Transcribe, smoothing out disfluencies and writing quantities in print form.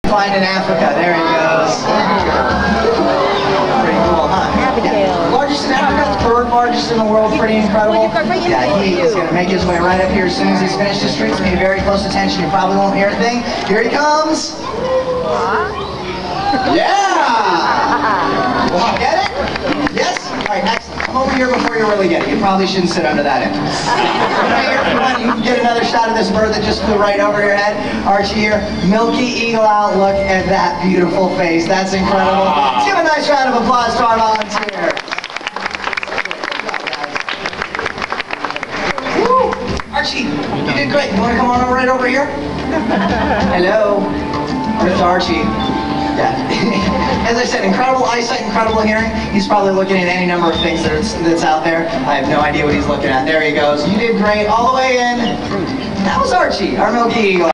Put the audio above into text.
Flying in Africa, there he goes. Pretty cool, huh? Yeah. Largest in Africa, third largest in the world, pretty incredible. Yeah, he is going to make his way right up here as soon as he's finished his treats. Pay very close attention, you probably won't hear a thing. Here he comes. Yeah! Well, get it? Yes? Alright, excellent. Come over here before you really get it. You probably shouldn't sit under that end. Right here in front, you can get another shot of this bird that just flew right over your head. Archie here, milky eagle out. Look at that beautiful face. That's incredible. Let's give a nice round of applause to our volunteer. Woo. Archie, you did great. You want to come on right over here? Hello. There's Archie. Yeah. As I said, incredible eyesight, incredible hearing. He's probably looking at any number of things that's out there. I have no idea what he's looking at. There he goes. You did great all the way in. That was Archie, our milky eagle.